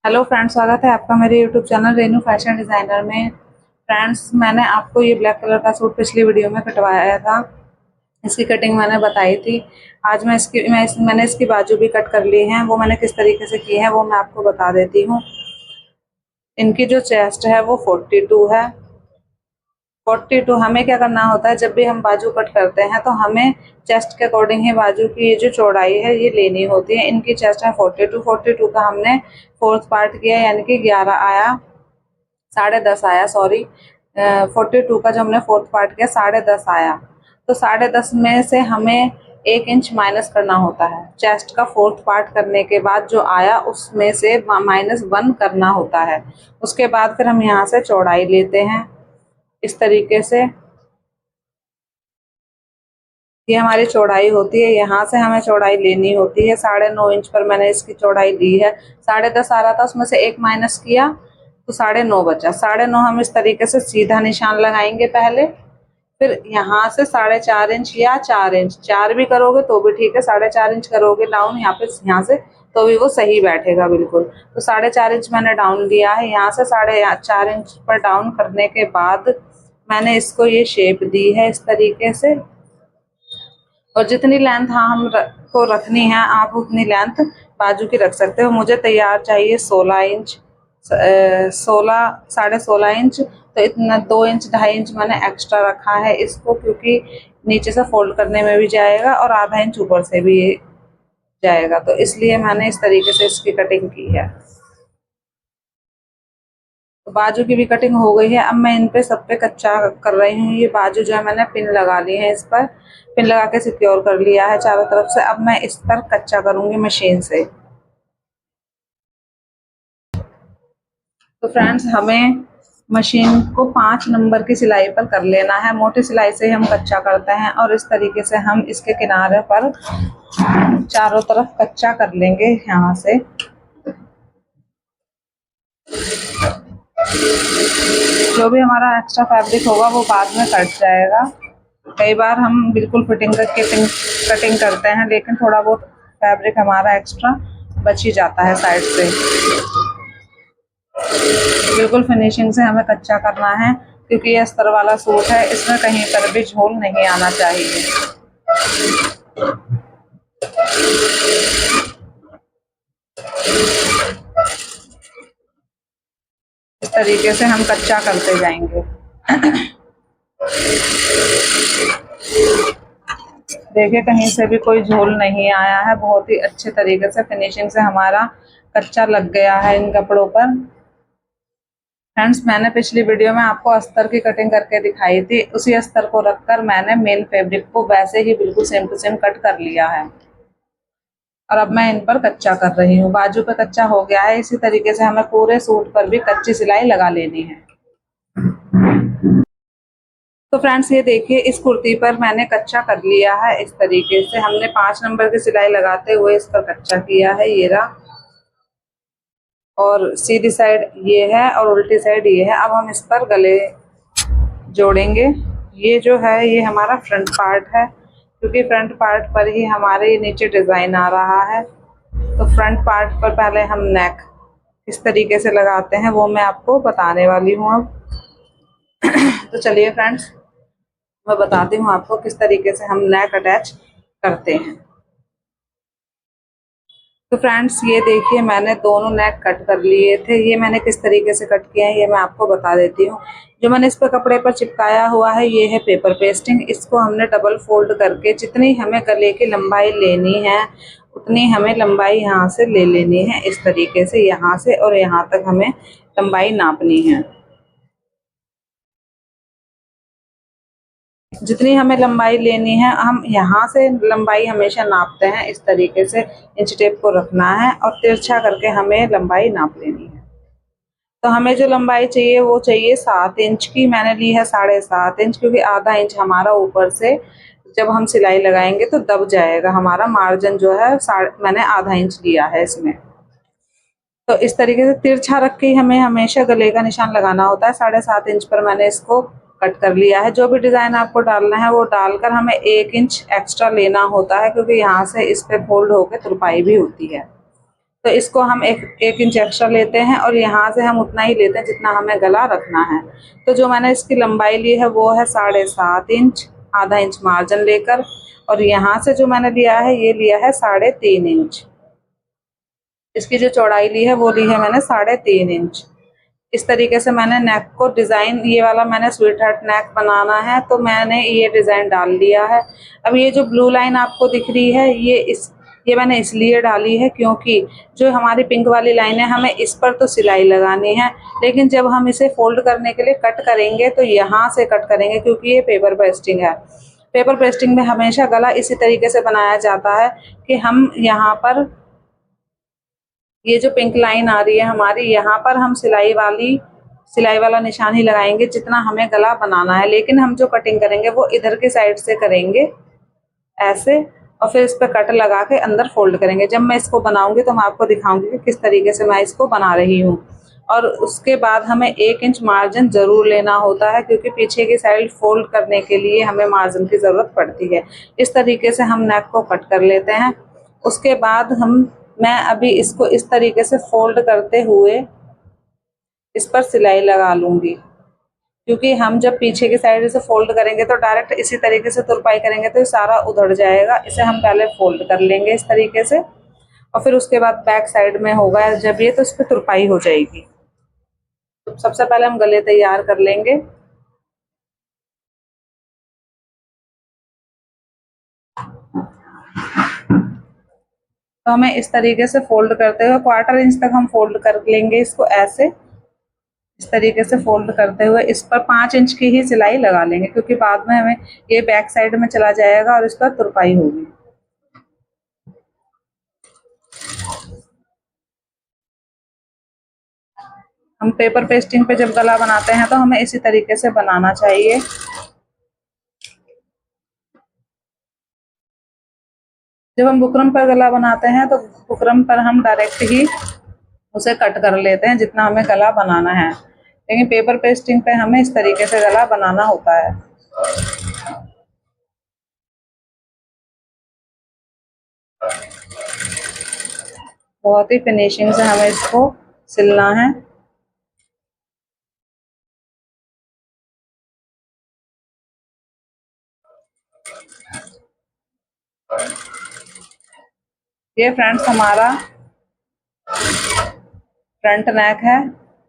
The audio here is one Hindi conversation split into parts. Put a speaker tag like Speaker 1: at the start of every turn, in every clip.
Speaker 1: हेलो फ्रेंड्स, स्वागत है आपका मेरे YouTube channel Renu fashion designer में। फ्रेंड्स, मैंने आपको ये ब्लैक कलर का सूट पिछली वीडियो में कटवाया था। इसकी कटिंग मैंने बताई थी। आज मैंने इसकी बाजू भी कट कर ली है। वो मैंने किस तरीके से की है वो मैं आपको बता देती हूँ। इनकी जो चेस्ट है वो 42 है। 42 हमें क्या करना होता है, जब भी हम बाजू कट करते हैं तो हमें चेस्ट के अकॉर्डिंग ही बाजू की ये जो चौड़ाई है ये लेनी होती है। इनकी चेस्ट है 42 का हमने फोर्थ पार्ट किया, यानी कि 11 आया, 10.5 आया, सॉरी। 42 का जो हमने फोर्थ पार्ट किया 10.5 आया। तो 10.5 में से हमें 1 इंच माइनस करना होता है। चेस्ट का फोर्थ पार्ट करने के बाद जो आया उसमें से -1 करना होता है। उसके बाद फिर हम यहाँ से चौड़ाई लेते हैं इस तरीके से। ये हमारी चौड़ाई होती है। यहाँ से हमें चौड़ाई लेनी होती है। 9.5 इंच पर मैंने इसकी चौड़ाई ली है। 10.5 आ रहा था, उसमें से 1 माइनस किया तो 9.5 बचा। 9.5 हम इस तरीके से सीधा निशान लगाएंगे पहले। फिर यहाँ से 4.5 इंच या 4 इंच, 4 भी करोगे तो भी ठीक है, 4.5 इंच करोगे डाउन यहाँ पे, यहाँ से तो भी वो सही बैठेगा बिल्कुल। तो 4.5 इंच मैंने डाउन लिया है। यहाँ से 4.5 इंच पर डाउन करने के बाद मैंने इसको ये शेप दी है इस तरीके से। और जितनी लेंथ को रखनी है आप उतनी लेंथ बाजू की रख सकते हो। मुझे तैयार चाहिए 16 इंच, 16.5 इंच। तो इतना 2 इंच 2.5 इंच मैंने एक्स्ट्रा रखा है इसको, क्योंकि नीचे से फोल्ड करने में भी जाएगा और आधा इंच ऊपर से भी जाएगा, तो इसलिए मैंने इस तरीके से इसकी कटिंग की है। तो बाजू की भी कटिंग हो गई है। अब मैं इन पे सब पे कच्चा कर रही हूँ। ये बाजू जो है मैंने पिन लगा ली है, इस पर पिन लगा के सिक्योर कर लिया है चारों तरफ से। अब मैं इस पर कच्चा करूंगी मशीन से। तो फ्रेंड्स, हमें मशीन को 5 नंबर की सिलाई पर कर लेना है। मोटी सिलाई से हम कच्चा करते हैं और इस तरीके से हम इसके किनारे पर चारों तरफ कच्चा कर लेंगे यहाँ से। जो भी हमारा एक्स्ट्रा फैब्रिक होगा वो बाद में कट जाएगा। कई बार हम बिल्कुल फिटिंग करके कटिंग करते हैं, लेकिन थोड़ा बहुत फैब्रिक हमारा एक्स्ट्रा बच ही जाता है साइड से। बिल्कुल फिनिशिंग से हमें कच्चा करना है, क्योंकि ये अस्तर वाला सूट है, इसमें कहीं पर भी झोल नहीं आना चाहिए। इस तरीके से हम कच्चा करते जाएंगे। देखिए, कहीं से भी कोई झोल नहीं आया है। बहुत ही अच्छे तरीके से फिनिशिंग से हमारा कच्चा लग गया है इन कपड़ों पर। फ्रेंड्स, मैंने पिछली वीडियो में आपको अस्तर की कटिंग करके दिखाई थी। उसी अस्तर को रखकर मैंने मेन फैब्रिक को वैसे ही बिल्कुल सेम टू सेम कट कर लिया है। और अब मैं इन पर कच्चा कर रही हूँ। बाजू पे कच्चा हो गया है। इसी तरीके से हमें पूरे सूट पर भी कच्ची सिलाई लगा लेनी है। तो फ्रेंड्स, ये देखिए, इस कुर्ती पर मैंने कच्चा कर लिया है। इस तरीके से हमने 5 नंबर की सिलाई लगाते हुए इस पर कच्चा किया है, ये रहा। और सीधी साइड ये है और उल्टी साइड ये है। अब हम इस पर गले जोड़ेंगे। ये जो है ये हमारा फ्रंट पार्ट है, क्योंकि फ्रंट पार्ट पर ही हमारे नीचे डिजाइन आ रहा है। तो फ्रंट पार्ट पर पहले हम नेक किस तरीके से लगाते हैं वो मैं आपको बताने वाली हूँ अब। तो चलिए फ्रेंड्स, मैं बताती हूँ आपको किस तरीके से हम नेक अटैच करते हैं। तो फ्रेंड्स, ये देखिए, मैंने दोनों नेक कट कर लिए थे। ये मैंने किस तरीके से कट किए हैं ये मैं आपको बता देती हूँ। जो मैंने इस पर कपड़े पर चिपकाया हुआ है ये है पेपर पेस्टिंग। इसको हमने डबल फोल्ड करके जितनी हमें गले की लंबाई लेनी है उतनी हमें लंबाई यहाँ से ले लेनी है। इस तरीके से यहाँ से और यहाँ तक हमें लंबाई नापनी है। जितनी हमें लंबाई लेनी है हम यहाँ से लंबाई हमेशा नापते हैं। इस तरीके से इंच टेप को रखना है और तिरछा करके हमें लंबाई नाप लेनी है। तो हमें जो लंबाई चाहिए वो चाहिए 7 इंच की। मैंने ली है 7.5 इंच, क्योंकि आधा इंच हमारा ऊपर से जब हम सिलाई लगाएंगे तो दब जाएगा हमारा मार्जिन जो है। मैंने आधा इंच लिया है इसमें। तो इस तरीके से तिरछा रख के हमें हमेशा गले का निशान लगाना होता है। 7.5 इंच पर मैंने इसको कट कर लिया है। जो भी डिजाइन आपको डालना है वो डालकर हमें 1 इंच एक्स्ट्रा लेना होता है, क्योंकि यहाँ से इस पे फोल्ड होकर तुरपाई भी होती है। तो इसको हम एक इंच एक्स्ट्रा लेते हैं और यहाँ से हम उतना ही लेते हैं जितना हमें गला रखना है। तो जो मैंने इसकी लंबाई ली है वो है 7.5 इंच, आधा इंच मार्जिन लेकर, और यहाँ से जो मैंने लिया है ये लिया है 3.5 इंच। इसकी जो चौड़ाई ली है वो ली है मैंने 3.5 इंच। इस तरीके से मैंने नेक को डिज़ाइन, ये वाला मैंने स्वीट हार्ट नेक बनाना है तो मैंने ये डिज़ाइन डाल लिया है। अब ये जो ब्लू लाइन आपको दिख रही है ये मैंने इसलिए डाली है क्योंकि जो हमारी पिंक वाली लाइन है हमें इस पर तो सिलाई लगानी है, लेकिन जब हम इसे फोल्ड करने के लिए कट करेंगे तो यहाँ से कट करेंगे क्योंकि ये पेपर पेस्टिंग है। पेपर पेस्टिंग में हमेशा गला इसी तरीके से बनाया जाता है कि हम यहाँ पर, ये जो पिंक लाइन आ रही है हमारी, यहाँ पर हम सिलाई वाला निशान ही लगाएंगे जितना हमें गला बनाना है, लेकिन हम जो कटिंग करेंगे वो इधर के साइड से करेंगे ऐसे, और फिर इस पर कट लगा के अंदर फोल्ड करेंगे। जब मैं इसको बनाऊंगी तो मैं आपको दिखाऊंगी कि किस तरीके से मैं इसको बना रही हूँ। और उसके बाद हमें 1 इंच मार्जिन ज़रूर लेना होता है क्योंकि पीछे की साइड फोल्ड करने के लिए हमें मार्जिन की ज़रूरत पड़ती है। इस तरीके से हम नेक को कट कर लेते हैं। उसके बाद मैं अभी इसको इस तरीके से फोल्ड करते हुए इस पर सिलाई लगा लूँगी, क्योंकि हम जब पीछे की साइड से फोल्ड करेंगे तो डायरेक्ट इसी तरीके से तुरपाई करेंगे तो सारा उधड़ जाएगा। इसे हम पहले फोल्ड कर लेंगे इस तरीके से, और फिर उसके बाद बैक साइड में होगा जब ये, तो इस पर तुरपाई हो जाएगी। तो सबसे पहले हम गले तैयार कर लेंगे। तो हमें इस तरीके से फोल्ड करते हुए 1/4 इंच तक हम फोल्ड कर लेंगे इसको ऐसे, इस तरीके से फोल्ड करते हुए इस पर 5 इंच की ही सिलाई लगा लेंगे क्योंकि बाद में हमें ये बैक साइड में चला जाएगा और इस पर तुरपाई होगी। हम पेपर पेस्टिंग पे जब गला बनाते हैं तो हमें इसी तरीके से बनाना चाहिए। जब हम बुकरम पर गला बनाते हैं तो बुकरम पर हम डायरेक्ट ही उसे कट कर लेते हैं जितना हमें गला बनाना है, लेकिन पेपर पेस्टिंग पे हमें इस तरीके से गला बनाना होता है। बहुत ही फिनिशिंग से हमें इसको सिलना है। ये फ्रेंड्स हमारा फ्रंट नेक है,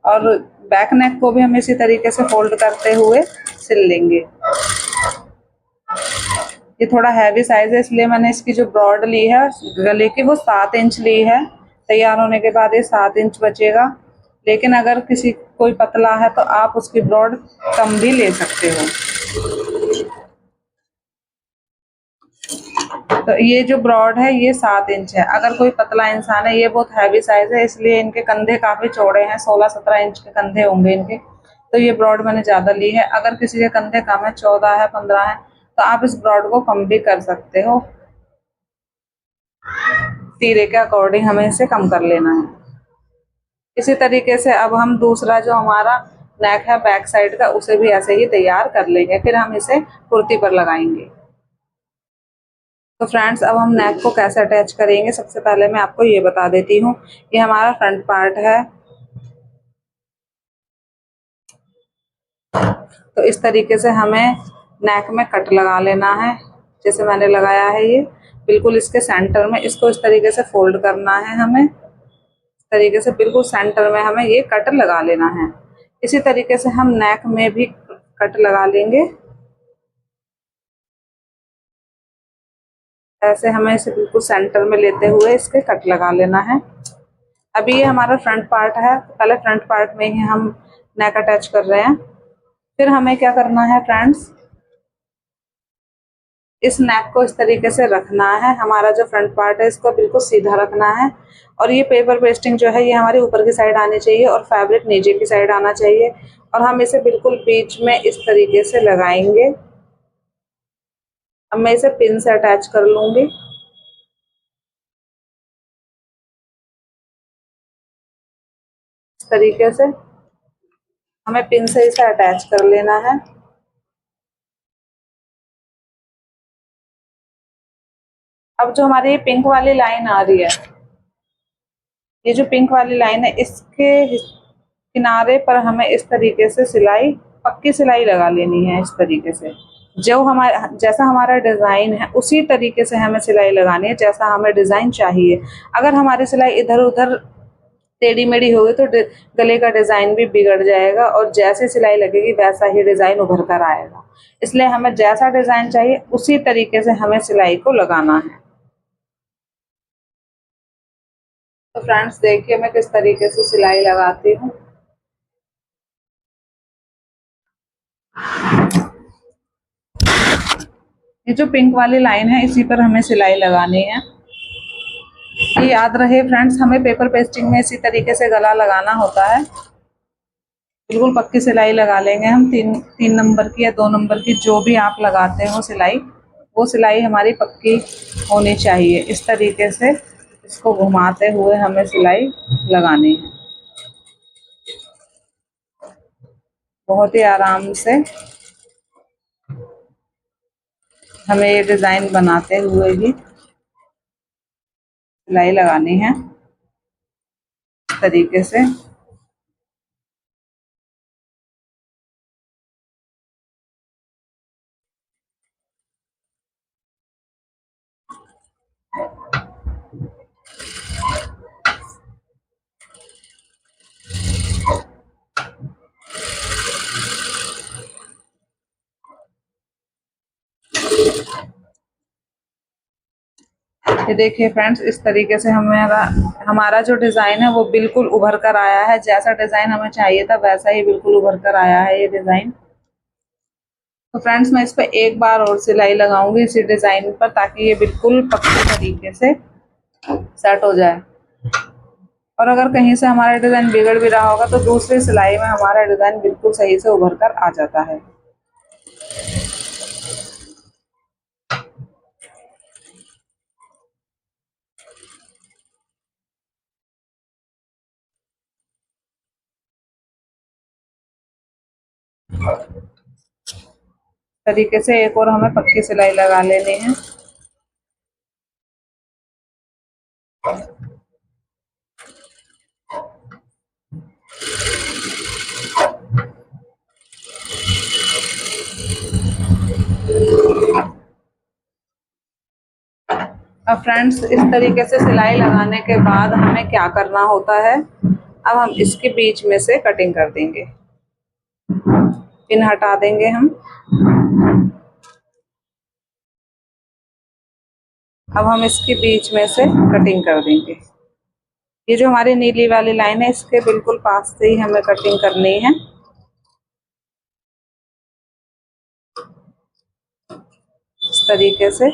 Speaker 1: और बैक नेक को भी हम इसी तरीके से फोल्ड करते हुए सिल लेंगे। ये थोड़ा हैवी साइज है इसलिए मैंने इसकी जो ब्रॉड ली है गले की वो 7 इंच ली है। तैयार होने के बाद ये 7 इंच बचेगा, लेकिन अगर किसी कोई पतला है तो आप उसकी ब्रॉड कम भी ले सकते हो। तो ये जो ब्रॉड है ये 7 इंच है। अगर कोई पतला इंसान है, ये बहुत हैवी साइज है इसलिए इनके कंधे काफी चौड़े हैं, 16-17 इंच के कंधे होंगे इनके, तो ये ब्रॉड मैंने ज्यादा ली है। अगर किसी के कंधे कम है, 14 है, 15 है, तो आप इस ब्रॉड को कम भी कर सकते हो। तीरे के अकॉर्डिंग हमें इसे कम कर लेना है। इसी तरीके से अब हम दूसरा जो हमारा नेक है बैक साइड का उसे भी ऐसे ही तैयार कर लेंगे, फिर हम इसे कुर्ती पर लगाएंगे। तो फ्रेंड्स अब हम नेक को कैसे अटैच करेंगे, सबसे पहले मैं आपको ये बता देती हूँ। ये हमारा फ्रंट पार्ट है, तो इस तरीके से हमें नेक में कट लगा लेना है। जैसे मैंने लगाया है ये बिल्कुल इसके सेंटर में, इसको इस तरीके से फोल्ड करना है हमें, इस तरीके से बिल्कुल सेंटर में हमें ये कट लगा लेना है। इसी तरीके से हम नेक में भी कट लगा लेंगे। ऐसे हमें इसे बिल्कुल सेंटर में लेते हुए इसके कट लगा लेना है। अभी ये हमारा फ्रंट पार्ट है, पहले फ्रंट पार्ट में ही हम नेक अटैच कर रहे हैं। फिर हमें क्या करना है फ्रेंड्स, इस नेक को इस तरीके से रखना है। हमारा जो फ्रंट पार्ट है इसको बिल्कुल सीधा रखना है, और ये पेपर पेस्टिंग जो है ये हमारी ऊपर की साइड आनी चाहिए और फैब्रिक नीचे की साइड आना चाहिए, और हम इसे बिल्कुल बीच में इस तरीके से लगाएंगे। अब मैं इसे पिन से अटैच कर लूंगी। इस तरीके से हमें पिन से इसे अटैच कर लेना है। अब जो हमारी पिंक वाली लाइन आ रही है ये जो पिंक वाली लाइन है इसके किनारे पर हमें इस तरीके से सिलाई, पक्की सिलाई लगा लेनी है। इस तरीके से जो हमारा जैसा हमारा डिज़ाइन है उसी तरीके से हमें सिलाई लगानी है जैसा हमें डिज़ाइन चाहिए। अगर हमारी सिलाई इधर उधर टेढ़ी मेढ़ी होगी तो गले का डिज़ाइन भी बिगड़ जाएगा और जैसे सिलाई लगेगी वैसा ही डिज़ाइन उभर कर आएगा। इसलिए हमें जैसा डिज़ाइन चाहिए उसी तरीके से हमें सिलाई को लगाना है। तो फ्रेंड्स देखिए मैं किस तरीके से सिलाई लगाती हूँ। ये जो पिंक वाली लाइन है इसी पर हमें सिलाई लगानी है। ये याद रहे फ्रेंड्स, हमें पेपर पेस्टिंग में इसी तरीके से गला लगाना होता है। बिल्कुल पक्की सिलाई लगा लेंगे हम, तीन नंबर की या 2 नंबर की जो भी आप लगाते हो सिलाई, वो सिलाई हमारी पक्की होनी चाहिए। इस तरीके से इसको घुमाते हुए हमें सिलाई लगानी है, बहुत ही आराम से हमें ये डिज़ाइन बनाते हुए ही सिलाई लगानी है इस तरीके से। ये देखिए फ्रेंड्स, इस तरीके से हमारा जो डिज़ाइन है वो बिल्कुल उभर कर आया है। जैसा डिज़ाइन हमें चाहिए था वैसा ही बिल्कुल उभर कर आया है ये डिज़ाइन। तो फ्रेंड्स मैं इस पर एक बार और सिलाई लगाऊंगी इसी डिज़ाइन पर, ताकि ये बिल्कुल पक्के तरीके से सेट हो जाए। और अगर कहीं से हमारा डिज़ाइन बिगड़ भी रहा होगा तो दूसरी सिलाई में हमारा डिज़ाइन बिल्कुल सही से उभर कर आ जाता है। तरीके से एक और हमें पक्की सिलाई लगा लेनी है। अब फ्रेंड्स इस तरीके से सिलाई लगाने के बाद हमें क्या करना होता है, अब हम इसके बीच में से कटिंग कर देंगे, पिन हटा देंगे हम। अब हम इसके बीच में से कटिंग कर देंगे। ये जो हमारी नीली वाली लाइन है इसके बिल्कुल पास से ही हमें कटिंग करनी है इस तरीके से।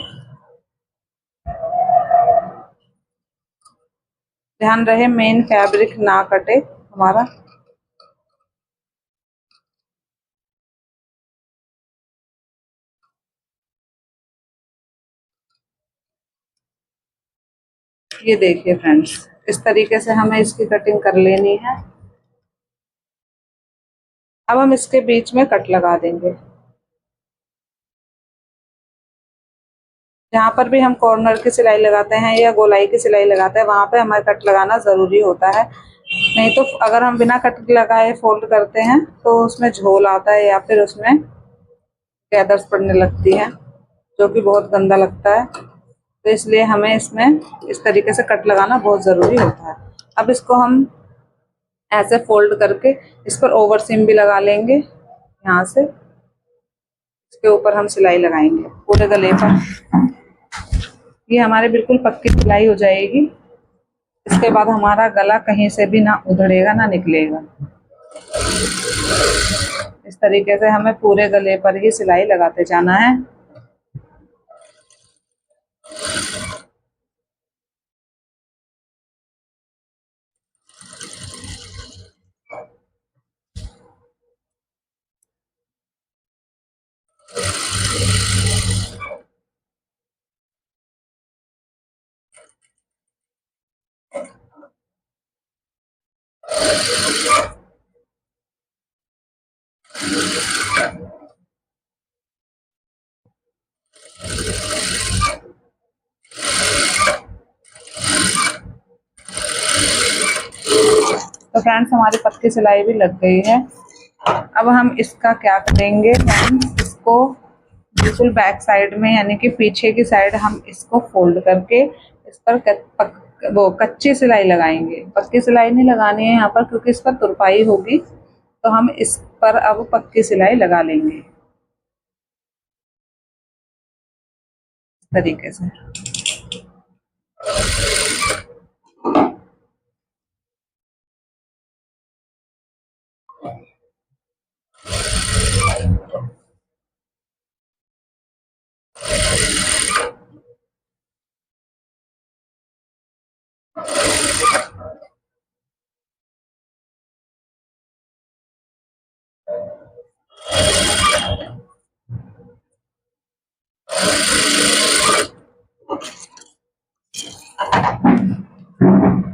Speaker 1: ध्यान रहे मेन फैब्रिक ना कटे हमारा। ये देखिए फ्रेंड्स, इस तरीके से हमें इसकी कटिंग कर लेनी है। अब हम इसके बीच में कट लगा देंगे। जहाँ पर भी हम कॉर्नर की सिलाई लगाते हैं या गोलाई की सिलाई लगाते हैं वहाँ पे हमें कट लगाना ज़रूरी होता है। नहीं तो अगर हम बिना कट लगाए फोल्ड करते हैं तो उसमें झोल आता है या फिर उसमें गैदर्स पड़ने लगती है, जो कि बहुत गंदा लगता है। तो इसलिए हमें इसमें इस तरीके से कट लगाना बहुत ज़रूरी होता है। अब इसको हम ऐसे फोल्ड करके इस पर ओवर सीम भी लगा लेंगे। यहाँ से इसके ऊपर हम सिलाई लगाएंगे पूरे गले पर। ये हमारे बिल्कुल पक्की सिलाई हो जाएगी। इसके बाद हमारा गला कहीं से भी ना उधड़ेगा ना निकलेगा। इस तरीके से हमें पूरे गले पर ही सिलाई लगाते जाना है। तो फ्रेंड्स हमारी पक्की सिलाई भी लग गई है। अब हम इसका क्या करेंगे फ्रेंड्स, इसको बिल्कुल बैक साइड में यानी कि पीछे की साइड हम इसको फोल्ड करके इस पर वो कच्ची सिलाई लगाएंगे। पक्की सिलाई नहीं लगानी है यहाँ पर, क्योंकि इस पर तुरपाई होगी, तो हम इस पर अब पक्की सिलाई लगा लेंगे इस तरीके से।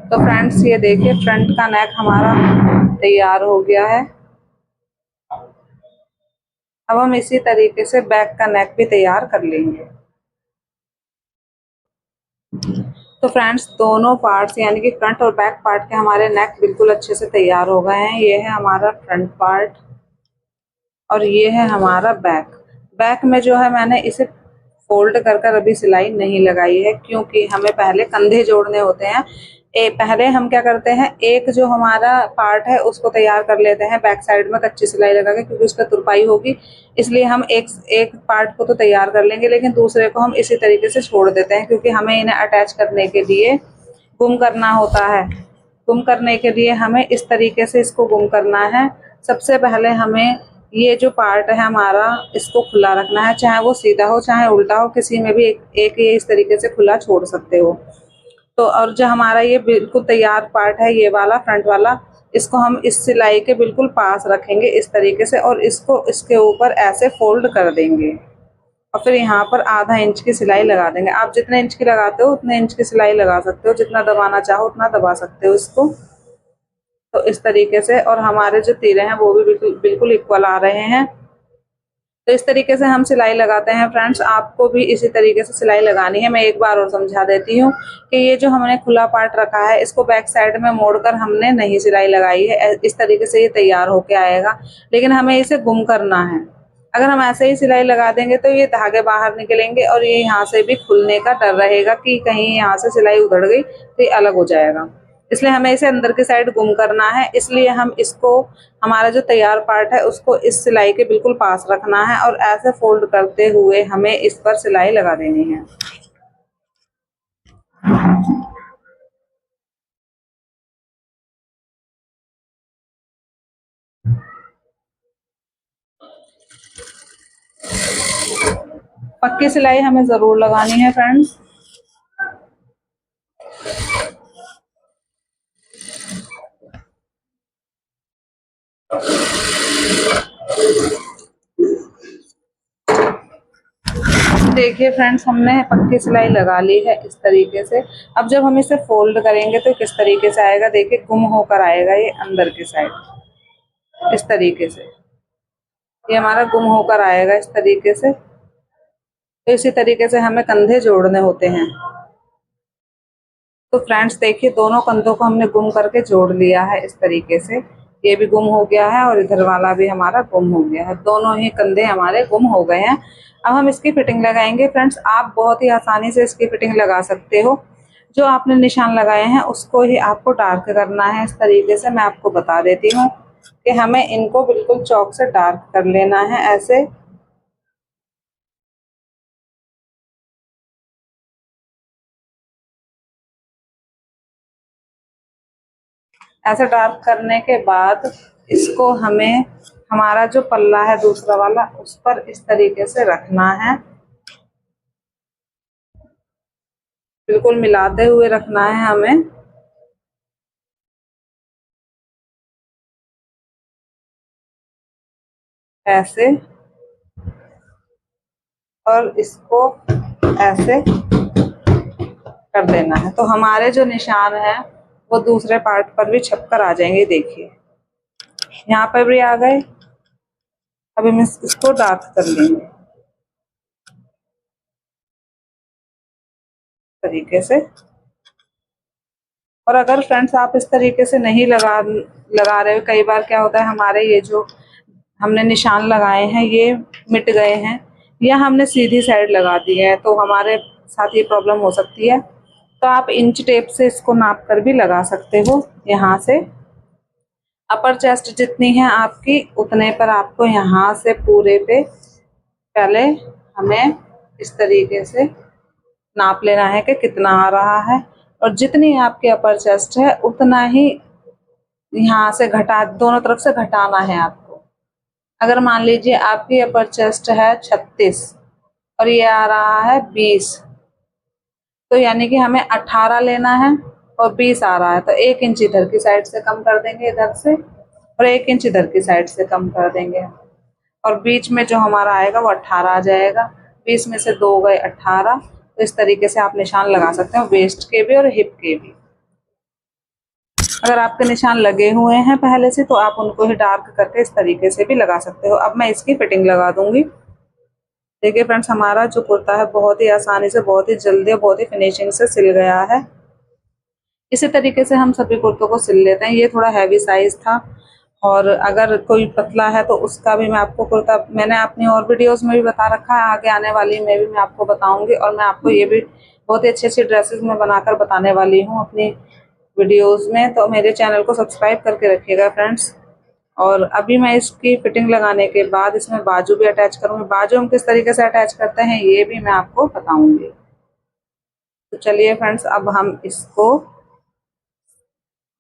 Speaker 1: तो फ्रेंड्स ये देखिए फ्रंट का नेक हमारा तैयार हो गया है। अब हम इसी तरीके से बैक का नेक भी तैयार कर लेंगे। तो फ्रेंड्स दोनों पार्ट्स यानी कि फ्रंट और बैक पार्ट के हमारे नेक बिल्कुल अच्छे से तैयार हो गए हैं। ये है हमारा फ्रंट पार्ट और ये है हमारा बैक। बैक में जो है मैंने इसे फोल्ड कर कर अभी सिलाई नहीं लगाई है, क्योंकि हमें पहले कंधे जोड़ने होते हैं। पहले हम क्या करते हैं, एक जो हमारा पार्ट है उसको तैयार कर लेते हैं बैक साइड में कच्ची सिलाई लगा के, क्योंकि उस पर तुरपाई होगी, इसलिए हम एक एक पार्ट को तो तैयार कर लेंगे, लेकिन दूसरे को हम इसी तरीके से छोड़ देते हैं, क्योंकि हमें इन्हें अटैच करने के लिए गुम करना होता है। गुम करने के लिए हमें इस तरीके से इसको गुम करना है। सबसे पहले हमें ये जो पार्ट है हमारा, इसको खुला रखना है, चाहे वो सीधा हो चाहे उल्टा हो, किसी में भी एक ये इस तरीके से खुला छोड़ सकते हो। तो और जो हमारा ये बिल्कुल तैयार पार्ट है ये वाला फ्रंट वाला, इसको हम इस सिलाई के बिल्कुल पास रखेंगे इस तरीके से, और इसको इसके ऊपर ऐसे फोल्ड कर देंगे और फिर यहाँ पर आधा इंच की सिलाई लगा देंगे। आप जितने इंच की लगाते हो उतने इंच की सिलाई लगा सकते हो, जितना दबाना चाहो उतना दबा सकते हो इसको। तो इस तरीके से, और हमारे जो तीरे हैं वो भी बिल्कुल बिल्कुल इक्वल आ रहे हैं। तो इस तरीके से हम सिलाई लगाते हैं फ्रेंड्स। आपको भी इसी तरीके से सिलाई लगानी है। मैं एक बार और समझा देती हूँ कि ये जो हमने खुला पार्ट रखा है इसको बैक साइड में मोड़कर हमने नहीं सिलाई लगाई है। इस तरीके से ये तैयार होके आएगा, लेकिन हमें इसे गुम करना है। अगर हम ऐसे ही सिलाई लगा देंगे तो ये धागे बाहर निकलेंगे और ये यहाँ से भी खुलने का डर रहेगा कि कहीं यहाँ से सिलाई उधड़ गई तो ये अलग हो जाएगा। इसलिए हमें इसे अंदर की साइड गुम करना है। इसलिए हम इसको, हमारा जो तैयार पार्ट है उसको इस सिलाई के बिल्कुल पास रखना है और ऐसे फोल्ड करते हुए हमें इस पर सिलाई लगा देनी है। पक्की सिलाई हमें जरूर लगानी है फ्रेंड्स। देखिए फ्रेंड्स हमने पक्की सिलाई लगा ली है इस तरीके से। अब जब हम इसे फोल्ड करेंगे तो किस तरीके से आएगा, देखिए गुम होकर आएगा ये अंदर की साइड इस तरीके से। ये हमारा गुम होकर आएगा इस तरीके से। तो इसी तरीके से हमें कंधे जोड़ने होते हैं। तो फ्रेंड्स देखिए दोनों कंधों को हमने गुम करके जोड़ लिया है इस तरीके से। ये भी गुम हो गया है और इधर वाला भी हमारा गुम हो गया है, दोनों ही कंधे हमारे गुम हो गए हैं। अब हम इसकी फिटिंग लगाएंगे फ्रेंड्स। आप बहुत ही आसानी से इसकी फिटिंग लगा सकते हो। जो आपने निशान लगाए हैं उसको ही आपको डार्क करना है। इस तरीके से मैं आपको बता देती हूँ कि हमें इनको बिल्कुल चौक से डार्क कर लेना है। ऐसे ऐसे डार्क करने के बाद इसको हमें, हमारा जो पल्ला है दूसरा वाला, उस पर इस तरीके से रखना है, बिल्कुल मिलाते हुए रखना है हमें ऐसे, और इसको ऐसे कर देना है। तो हमारे जो निशान है वो दूसरे पार्ट पर भी छप कर आ जाएंगे। देखिए यहाँ पर भी आ गए। अब हम इसको डार्क कर लेंगे तरीके से। और अगर फ्रेंड्स आप इस तरीके से नहीं लगा रहे हो, कई बार क्या होता है हमारे ये जो हमने निशान लगाए हैं ये मिट गए हैं या हमने सीधी साइड लगा दी है, तो हमारे साथ ये प्रॉब्लम हो सकती है। तो आप इंच टेप से इसको नाप कर भी लगा सकते हो। यहाँ से अपर चेस्ट जितनी है आपकी उतने पर आपको यहाँ से पूरे पे पहले हमें इस तरीके से नाप लेना है कि कितना आ रहा है, और जितनी आपकी अपर चेस्ट है उतना ही यहाँ से घटा, दोनों तरफ से घटाना है आपको। अगर मान लीजिए आपकी अपर चेस्ट है 36 और ये आ रहा है 20, तो यानी कि हमें 18 लेना है और 20 आ रहा है, तो 1 इंच इधर की साइड से कम कर देंगे इधर से, और 1 इंच इधर की साइड से कम कर देंगे, और बीच में जो हमारा आएगा वो 18 आ जाएगा। 20 में से 2 गए 18। तो इस तरीके से आप निशान लगा सकते हो वेस्ट के भी और हिप के भी। अगर आपके निशान लगे हुए हैं पहले से तो आप उनको ही डार्क करके इस तरीके से भी लगा सकते हो। अब मैं इसकी फिटिंग लगा दूंगी। देखिए फ्रेंड्स, हमारा जो कुर्ता है बहुत ही आसानी से, बहुत ही जल्दी और बहुत ही फिनिशिंग से सिल गया है। इसी तरीके से हम सभी कुर्तों को सिल लेते हैं। ये थोड़ा हैवी साइज था, और अगर कोई पतला है तो उसका भी मैं आपको कुर्ता, मैंने अपनी और वीडियोस में भी बता रखा है, आगे आने वाली में भी मैं आपको बताऊंगी, और मैं आपको ये भी बहुत ही अच्छी अच्छी ड्रेसेस में बनाकर बताने वाली हूँ अपनी वीडियोस में। तो मेरे चैनल को सब्सक्राइब करके रखिएगा फ्रेंड्स। और अभी मैं इसकी फिटिंग लगाने के बाद इसमें बाजू भी अटैच करूँगी। बाजू हम किस तरीके से अटैच करते हैं ये भी मैं आपको बताऊंगी। तो चलिए फ्रेंड्स, अब हम इसको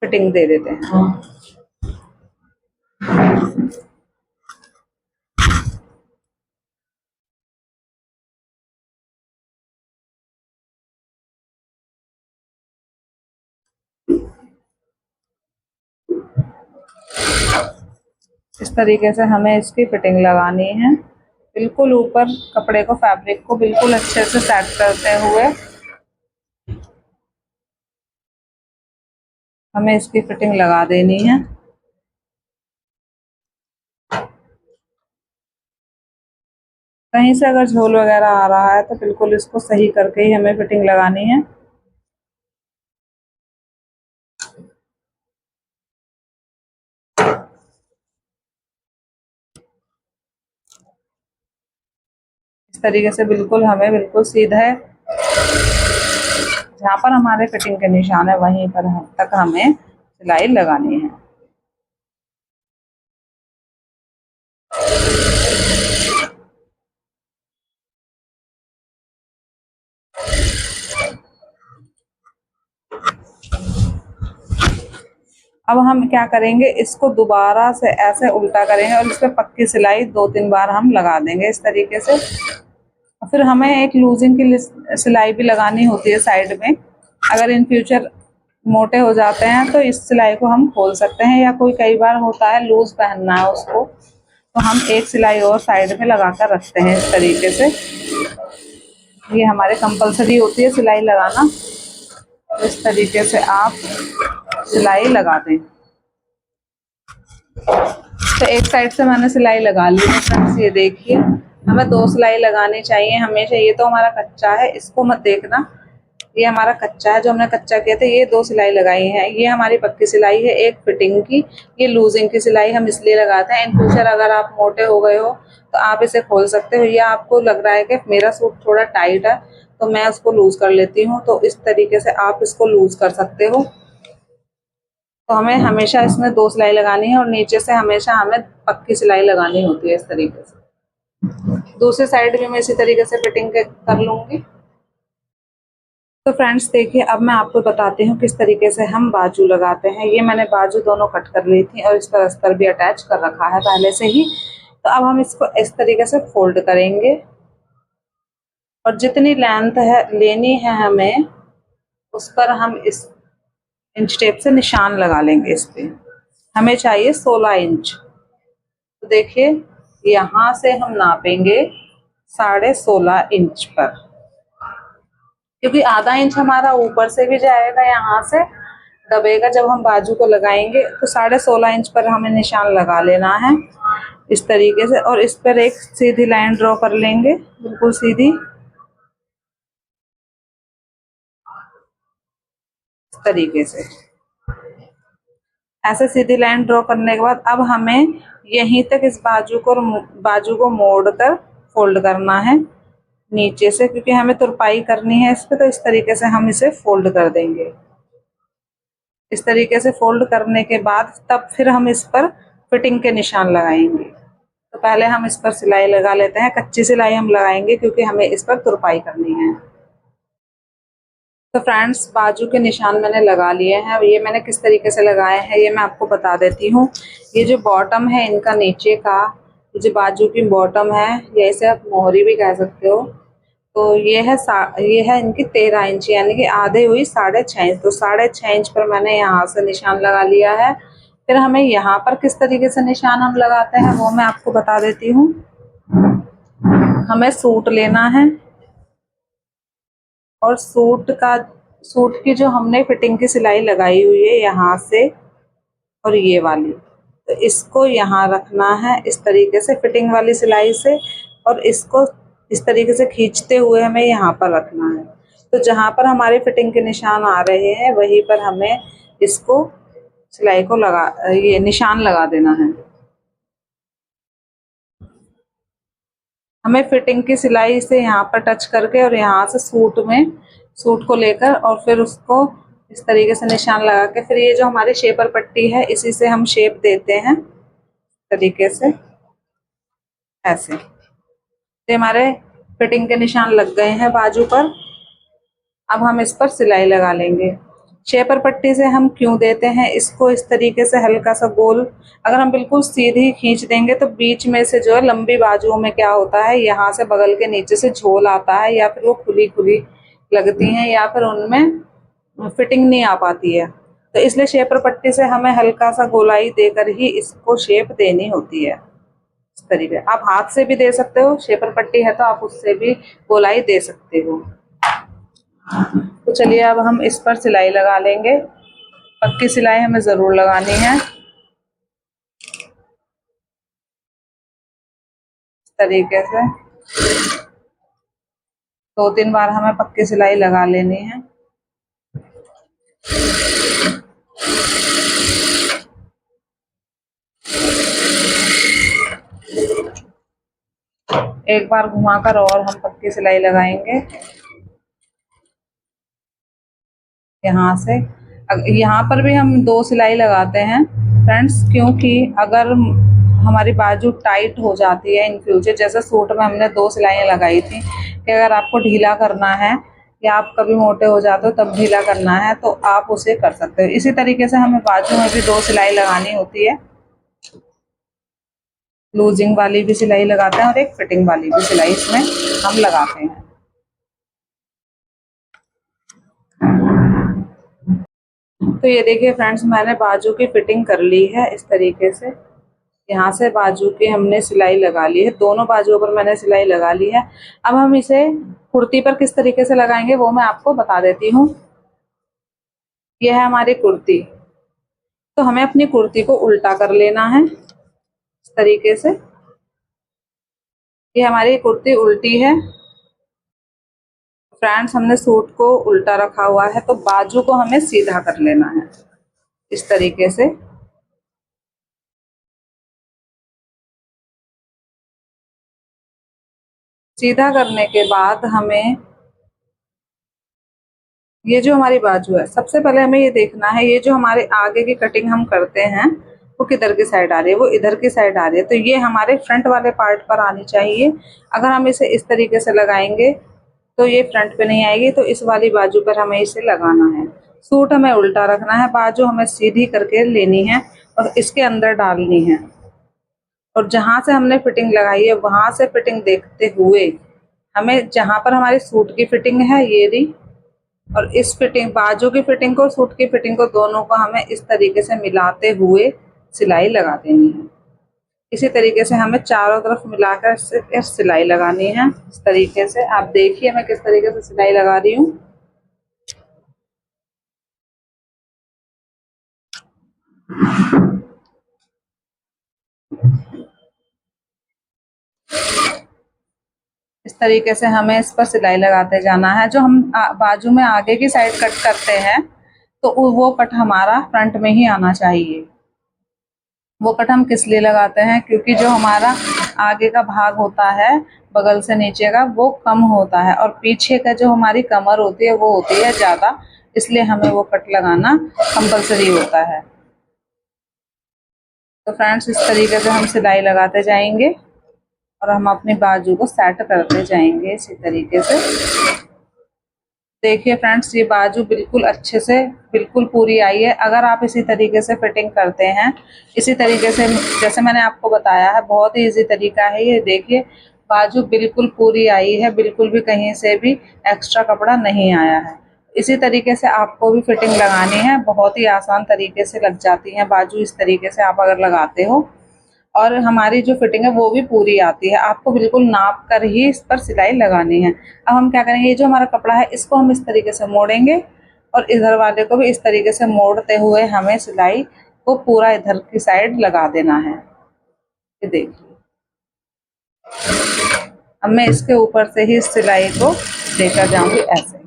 Speaker 1: फिटिंग दे देते हैं। इस तरीके से हमें इसकी फिटिंग लगानी है। बिल्कुल ऊपर कपड़े को, फैब्रिक को बिल्कुल अच्छे से सेट करते हुए हमें इसकी फिटिंग लगा देनी है। कहीं से अगर झोल वगैरह आ रहा है तो बिल्कुल इसको सही करके ही हमें फिटिंग लगानी है। इस तरीके से बिल्कुल हमें बिल्कुल सीधा जहाँ पर हमारे फिटिंग के निशान है वहीं पर तक हमें सिलाई लगानी है। अब हम क्या करेंगे, इसको दोबारा से ऐसे उल्टा करेंगे और इस पर पक्की सिलाई 2-3 बार हम लगा देंगे इस तरीके से। फिर हमें एक लूजिंग की सिलाई भी लगानी होती है साइड में। अगर इन फ्यूचर मोटे हो जाते हैं तो इस सिलाई को हम खोल सकते हैं, या कोई कई बार होता है लूज पहनना है उसको, तो हम एक सिलाई और साइड में लगा कर रखते हैं इस तरीके से। ये हमारे कंपलसरी होती है सिलाई लगाना। तो इस तरीके से आप सिलाई लगा दें। तो एक साइड से मैंने सिलाई लगा ली है फ्रेंड्स, ये देखिए। हमें 2 सिलाई लगानी चाहिए हमेशा। ये तो हमारा कच्चा है, इसको मत देखना, ये हमारा कच्चा है जो हमने कच्चा किया था। ये 2 सिलाई लगाई है, ये हमारी पक्की सिलाई है एक फिटिंग की। ये लूजिंग की सिलाई हम इसलिए लगाते हैं, इन फ्यूचर अगर आप मोटे हो गए हो तो आप इसे खोल सकते हो, या आपको लग रहा है कि मेरा सूट थोड़ा टाइट है तो मैं उसको लूज कर लेती हूँ, तो इस तरीके से आप इसको लूज कर सकते हो। तो हमें हमेशा इसमें 2 सिलाई लगानी है, और नीचे से हमेशा हमें पक्की सिलाई लगानी होती है इस तरीके से। दूसरी साइड भी मैं इसी तरीके से फिटिंग कर लूंगी। तो फ्रेंड्स देखिए, अब मैं आपको बताती हूँ किस तरीके से हम बाजू लगाते हैं। ये मैंने बाजू दोनों कट कर ली थी और इस पर अस्तर भी अटैच कर रखा है पहले से ही। तो अब हम इसको इस तरीके से फोल्ड करेंगे, और जितनी लेंथ है लेनी है हमें उस पर हम इस इंच टेप से निशान लगा लेंगे। इस पे हमें चाहिए 16 इंच। तो देखिए, यहाँ से हम नापेंगे 16.5 इंच पर, क्योंकि आधा इंच हमारा ऊपर से भी जाएगा, यहाँ से दबेगा जब हम बाजू को लगाएंगे। तो 16.5 इंच पर हमें निशान लगा लेना है इस तरीके से, और इस पर एक सीधी लाइन ड्रॉ कर लेंगे, बिल्कुल सीधी। इस तरीके से ऐसे सीधी लाइन ड्रॉ करने के बाद अब हमें यहीं तक इस बाजू को मोड़ कर फोल्ड करना है नीचे से, क्योंकि हमें तुरपाई करनी है इस पे, तो इस तरीके से हम इसे फोल्ड कर देंगे। इस तरीके से फोल्ड करने के बाद तब फिर हम इस पर फिटिंग के निशान लगाएंगे। तो पहले हम इस पर सिलाई लगा लेते हैं, कच्ची सिलाई हम लगाएंगे क्योंकि हमें इस पर तुरपाई करनी है। तो फ्रेंड्स, बाजू के निशान मैंने लगा लिए हैं। ये मैंने किस तरीके से लगाए हैं ये मैं आपको बता देती हूँ। ये जो बॉटम है इनका, नीचे का जो बाजू की बॉटम है, या इसे आप मोहरी भी कह सकते हो, तो ये है इनकी 13 इंच, यानी कि आधे हुई 6.5 इंच। तो 6.5 इंच पर मैंने यहाँ से निशान लगा लिया है। फिर हमें यहाँ पर किस तरीके से निशान हम लगाते हैं वो मैं आपको बता देती हूँ। हमें सूट लेना है और सूट की जो हमने फिटिंग की सिलाई लगाई हुई है यहाँ से और ये वाली, तो इसको यहाँ रखना है इस तरीके से फिटिंग वाली सिलाई से, और इसको इस तरीके से खींचते हुए हमें यहाँ पर रखना है। तो जहाँ पर हमारे फिटिंग के निशान आ रहे हैं वहीं पर हमें इसको सिलाई को ये निशान लगा देना है। हमें फिटिंग की सिलाई से यहाँ पर टच करके और यहाँ से सूट को लेकर और फिर उसको इस तरीके से निशान लगा के, फिर ये जो हमारी शेपर पट्टी है इसी से हम शेप देते हैं तरीके से ऐसे। तो हमारे फिटिंग के निशान लग गए हैं बाजू पर। अब हम इस पर सिलाई लगा लेंगे। शेपर पट्टी से हम क्यों देते हैं इसको इस तरीके से हल्का सा गोल, अगर हम बिल्कुल सीधी खींच देंगे तो बीच में से जो है लंबी बाजुओं में क्या होता है, यहाँ से बगल के नीचे से झोल आता है, या फिर वो खुली खुली लगती हैं, या फिर उनमें फिटिंग नहीं आ पाती है। तो इसलिए शेपर पट्टी से हमें हल्का सा गोलाई देकर ही इसको शेप देनी होती है। इस तरीके आप हाथ से भी दे सकते हो, शेपर पट्टी है तो आप उससे भी गोलाई दे सकते हो। तो चलिए अब हम इस पर सिलाई लगा लेंगे। पक्की सिलाई हमें ज़रूर लगानी है। इस तरीके से 2-3 बार हमें पक्की सिलाई लगा लेनी है। एक बार घुमाकर और हम पक्की सिलाई लगाएंगे यहाँ से। यहाँ पर भी हम 2 सिलाई लगाते हैं फ्रेंड्स, क्योंकि अगर हमारी बाजू टाइट हो जाती है इन फ्यूचर, जैसे सूट में हमने 2 सिलाइयाँ लगाई थी कि अगर आपको ढीला करना है या आप कभी मोटे हो जाते हो तब ढीला करना है तो आप उसे कर सकते हो। इसी तरीके से हमें बाजू में भी 2 सिलाई लगानी होती है। लूजिंग वाली भी सिलाई लगाते हैं और एक फिटिंग वाली भी सिलाई इसमें हम लगाते हैं। तो ये देखिए फ्रेंड्स, मैंने बाजू की फिटिंग कर ली है इस तरीके से। यहाँ से बाजू की हमने सिलाई लगा ली है, दोनों बाजुओं पर मैंने सिलाई लगा ली है। अब हम इसे कुर्ती पर किस तरीके से लगाएंगे वो मैं आपको बता देती हूँ। यह है हमारी कुर्ती, तो हमें अपनी कुर्ती को उल्टा कर लेना है इस तरीके से। ये हमारी कुर्ती उल्टी है फ्रेंड्स, हमने सूट को उल्टा रखा हुआ है, तो बाजू को हमें सीधा कर लेना है इस तरीके से। सीधा करने के बाद हमें ये जो हमारी बाजू है, सबसे पहले हमें ये देखना है ये जो हमारे आगे की कटिंग हम करते हैं वो किधर की साइड आ रही है, वो इधर की साइड आ रही है। तो ये हमारे फ्रंट वाले पार्ट पर आनी चाहिए। अगर हम इसे इस तरीके से लगाएंगे तो ये फ्रंट पे नहीं आएगी, तो इस वाली बाजू पर हमें इसे लगाना है। सूट हमें उल्टा रखना है, बाजू हमें सीधी करके लेनी है और इसके अंदर डालनी है, और जहाँ से हमने फिटिंग लगाई है वहां से फिटिंग देखते हुए हमें, जहाँ पर हमारी सूट की फिटिंग है ये रही, और इस फिटिंग बाजू की फिटिंग को सूट की फिटिंग को दोनों को हमें इस तरीके से मिलाते हुए सिलाई लगा देनी है। इसी तरीके से हमें चारों तरफ मिलाकर सिलाई लगानी है। इस तरीके से आप देखिए मैं किस तरीके से सिलाई लगा रही हूँ। इस तरीके से हमें इस पर सिलाई लगाते जाना है। जो हम बाजू में आगे की साइड कट करते हैं तो वो कट हमारा फ्रंट में ही आना चाहिए। वो कट हम किस लिए लगाते हैं, क्योंकि जो हमारा आगे का भाग होता है बगल से नीचे का वो कम होता है और पीछे का जो हमारी कमर होती है वो होती है ज़्यादा, इसलिए हमें वो कट लगाना कंपलसरी होता है। तो फ्रेंड्स इस तरीके से हम सिलाई लगाते जाएंगे और हम अपनी बाजू को सेट करते जाएंगे इसी तरीके से। देखिए फ्रेंड्स, ये बाजू बिल्कुल अच्छे से बिल्कुल पूरी आई है। अगर आप इसी तरीके से फिटिंग करते हैं, इसी तरीके से जैसे मैंने आपको बताया है, बहुत ही इजी तरीका है ये। देखिए बाजू बिल्कुल पूरी आई है, बिल्कुल भी कहीं से भी एक्स्ट्रा कपड़ा नहीं आया है। इसी तरीके से आपको भी फिटिंग लगानी है, बहुत ही आसान तरीके से लग जाती है बाजू। इस तरीके से आप अगर लगाते हो और हमारी जो फिटिंग है वो भी पूरी आती है। आपको बिल्कुल नाप कर ही इस पर सिलाई लगानी है। अब हम क्या करेंगे, ये जो हमारा कपड़ा है इसको हम इस तरीके से मोड़ेंगे और इधर वाले को भी इस तरीके से मोड़ते हुए हमें सिलाई को पूरा इधर की साइड लगा देना है। ये देखिए, अब मैं इसके ऊपर से ही इस सिलाई को लेकर जाऊंगी ऐसे।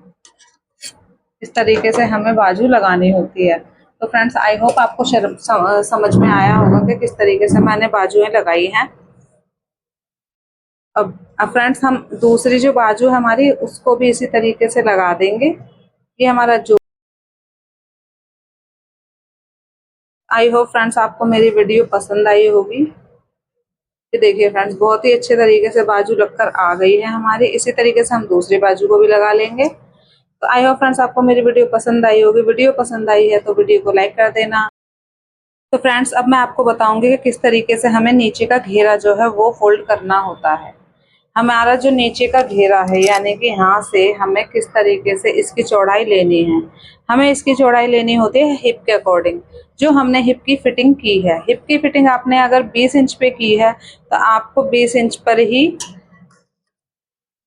Speaker 1: इस तरीके से हमें बाजू लगानी होती है। तो फ्रेंड्स आई होप आपको समझ में आया होगा कि किस तरीके से मैंने बाजुएं लगाई हैं। अब फ्रेंड्स हम दूसरी जो बाजू है हमारी उसको भी इसी तरीके से लगा देंगे। ये हमारा जो आई होप फ्रेंड्स आपको मेरी वीडियो पसंद आई होगी। ये देखिए फ्रेंड्स, बहुत ही अच्छे तरीके से बाजू लगकर आ गई है हमारी। इसी तरीके से हम दूसरी बाजू को भी लगा लेंगे। तो आई होप फ्रेंड्स आपको मेरी वीडियो पसंद आई होगी। वीडियो पसंद आई है तो वीडियो को लाइक कर देना। तो फ्रेंड्स अब मैं आपको बताऊंगी कि किस तरीके से हमें नीचे का घेरा जो है वो फोल्ड करना होता है। हमारा जो नीचे का घेरा है यानी कि यहाँ से हमें किस तरीके से इसकी चौड़ाई लेनी है। हमें इसकी चौड़ाई लेनी होती है हिप के अकॉर्डिंग। जो हमने हिप की फिटिंग की है, हिप की फिटिंग आपने अगर 20 इंच पे की है तो आपको 20 इंच पर ही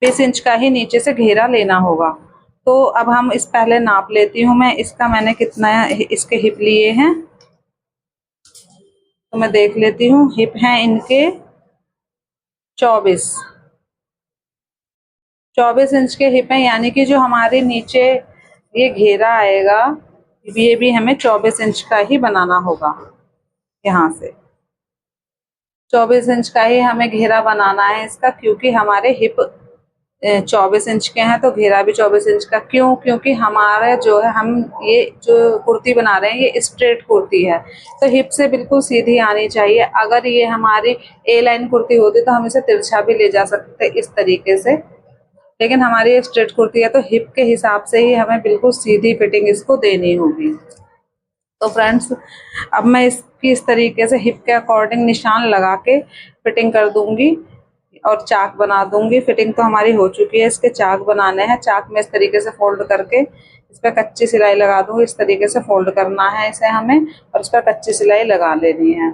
Speaker 1: 20 इंच का ही नीचे से घेरा लेना होगा। तो अब हम इस पहले नाप लेती हूँ मैं इसका, मैंने कितना इसके हिप लिए हैं तो मैं देख लेती हूँ। हिप हैं इनके 24 इंच के हिप हैं, यानी कि जो हमारे नीचे ये घेरा आएगा ये भी हमें 24 इंच का ही बनाना होगा। यहाँ से 24 इंच का ही हमें घेरा बनाना है इसका, क्योंकि हमारे हिप 24 इंच के हैं तो घेरा भी 24 इंच का। क्यों? क्योंकि हमारा जो है, हम ये जो कुर्ती बना रहे हैं ये स्ट्रेट कुर्ती है तो हिप से बिल्कुल सीधी आनी चाहिए। अगर ये हमारी ए लाइन कुर्ती होती तो हम इसे तिरछा भी ले जा सकते इस तरीके से, लेकिन हमारी ये स्ट्रेट कुर्ती है तो हिप के हिसाब से ही हमें बिल्कुल सीधी फिटिंग इसको देनी होगी। तो फ्रेंड्स अब मैं इसकी इस तरीके से हिप के अकॉर्डिंग निशान लगा के फिटिंग कर दूंगी और चाक बना दूंगी। फिटिंग तो हमारी हो चुकी है, इसके चाक बनाने हैं। चाक में इस तरीके से फोल्ड करके इस पर कच्ची सिलाई लगा दूंगी। इस तरीके से फोल्ड करना है इसे हमें और इस पर कच्ची सिलाई लगा लेनी है।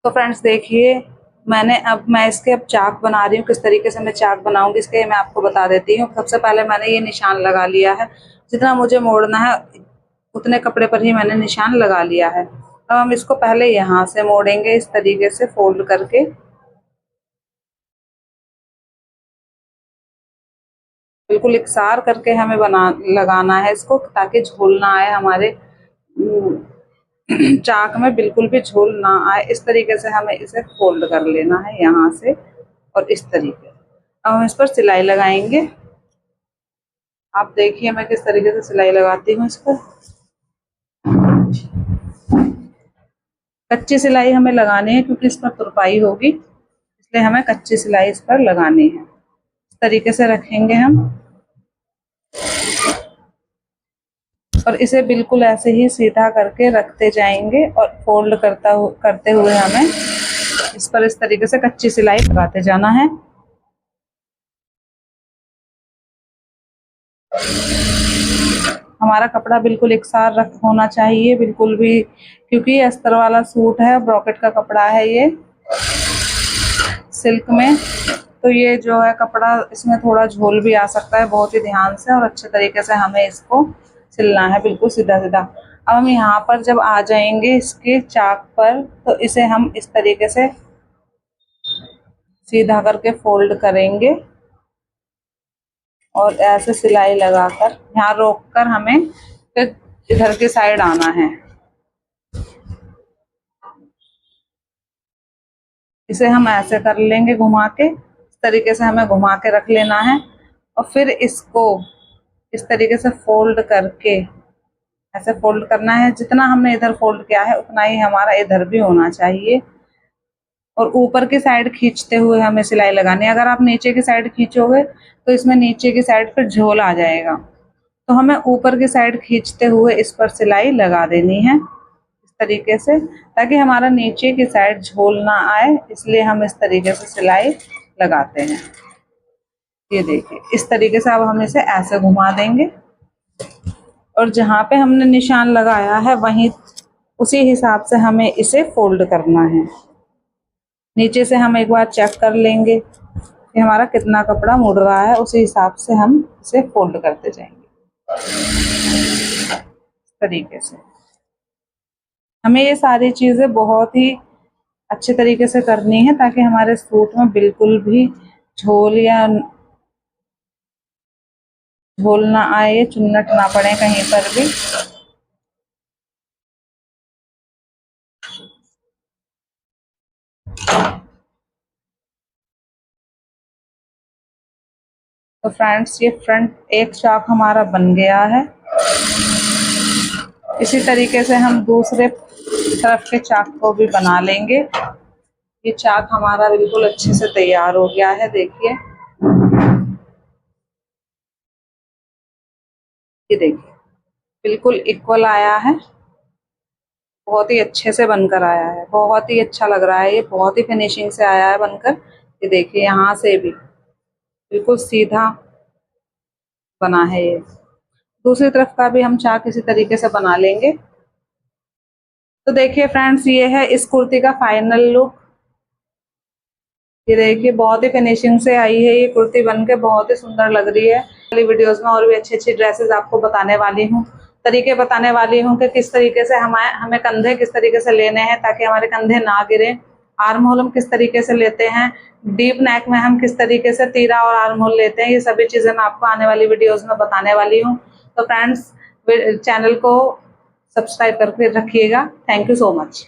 Speaker 1: तो फ्रेंड्स देखिए, मैं इसके अब चाक बना रही हूँ। किस तरीके से मैं चाक बनाऊंगी इसके मैं आपको बता देती हूँ। सबसे पहले मैंने ये निशान लगा लिया है, जितना मुझे मोड़ना है उतने कपड़े पर ही मैंने निशान लगा लिया है। अब हम इसको पहले यहाँ से मोड़ेंगे इस तरीके से फोल्ड करके। बिल्कुल इकसार करके हमें लगाना है इसको, ताकि झोल ना आए हमारे चाक में, बिल्कुल भी झोल ना आए। इस तरीके से हमें इसे फोल्ड कर लेना है यहाँ से और इस तरीके से। अब हम इस पर सिलाई लगाएंगे। आप देखिए मैं किस तरीके से सिलाई लगाती हूँ इस पर। कच्ची सिलाई हमें लगानी है क्योंकि इस पर तुरपाई होगी, इसलिए हमें कच्ची सिलाई इस पर लगानी है। इस तरीके से रखेंगे हम और इसे बिल्कुल ऐसे ही सीधा करके रखते जाएंगे और फोल्ड करते हुए हमें इस पर इस तरीके से कच्ची सिलाई लगाते जाना है। हमारा कपड़ा बिल्कुल एकसार होना चाहिए, बिल्कुल भी, क्योंकि अस्तर वाला सूट है, ब्रॉकेट का कपड़ा है ये सिल्क में, तो ये जो है कपड़ा इसमें थोड़ा झोल भी आ सकता है। बहुत ही ध्यान से और अच्छे तरीके से हमें इसको सिलना है, बिल्कुल सीधा सीधा। अब हम यहाँ पर जब आ जाएंगे इसके चाक पर तो इसे हम इस तरीके से सीधा करके फोल्ड करेंगे और ऐसे सिलाई लगाकर यहाँ रोककर हमें फिर इधर की साइड आना है। इसे हम ऐसे कर लेंगे घुमा के, इस तरीके से हमें घुमा के रख लेना है और फिर इसको इस तरीके से फोल्ड करके ऐसे फोल्ड करना है। जितना हमने इधर फोल्ड किया है उतना ही हमारा इधर भी होना चाहिए और ऊपर की साइड खींचते हुए हमें सिलाई लगानी है। अगर आप नीचे की साइड खींचोगे तो इसमें नीचे की साइड पर झोल आ जाएगा, तो हमें ऊपर की साइड खींचते हुए इस पर सिलाई लगा देनी है इस तरीके से, ताकि हमारा नीचे की साइड झोल ना आए, इसलिए हम इस तरीके से सिलाई लगाते हैं। ये देखिए इस तरीके से अब हम इसे ऐसे घुमा देंगे और जहाँ पे हमने निशान लगाया है वहीं उसी हिसाब से हमें इसे फोल्ड करना है। नीचे से हम एक बार चेक कर लेंगे कि हमारा कितना कपड़ा मुड़ रहा है, उसी हिसाब से हम इसे फोल्ड करते जाएंगे इस तरीके से। हमें ये सारी चीज़ें बहुत ही अच्छे तरीके से करनी है ताकि हमारे सूट में बिल्कुल भी झोल ना आए, चुन्नट ना पड़े कहीं पर भी। तो फ्रेंड्स ये फ्रंट एक चाक हमारा बन गया है। इसी तरीके से हम दूसरे तरफ के चाक को भी बना लेंगे। ये चाक हमारा बिल्कुल अच्छे से तैयार हो गया है। देखिए ये देखिए बिल्कुल इक्वल आया है, बहुत ही अच्छे से बनकर आया है, बहुत ही अच्छा लग रहा है। ये बहुत ही फिनिशिंग से आया है बनकर। ये देखिए यहाँ से भी बिल्कुल सीधा बना है। ये दूसरी तरफ का भी हम चाक इसी तरीके से बना लेंगे। तो देखिए फ्रेंड्स ये है इस कुर्ती का फाइनल लुक। ये देखिए बहुत ही फिनिशिंग से आई है ये कुर्ती, बन के बहुत ही सुंदर लग रही है। अगली वीडियोस में और भी अच्छी अच्छी ड्रेसेस आपको बताने वाली हूँ, तरीके बताने वाली हूँ कि किस तरीके से हमें कंधे किस तरीके से लेने हैं ताकि हमारे कंधे ना गिरे। आर्म होल हम किस तरीके से लेते हैं, डीप नेक में हम किस तरीके से तीरा और आर्म होल लेते हैं, ये सभी चीज़ें मैं आपको आने वाली वीडियोज़ में बताने वाली हूँ। तो फ्रेंड्स चैनल को सब्सक्राइब करके रखिएगा। Thank you so much.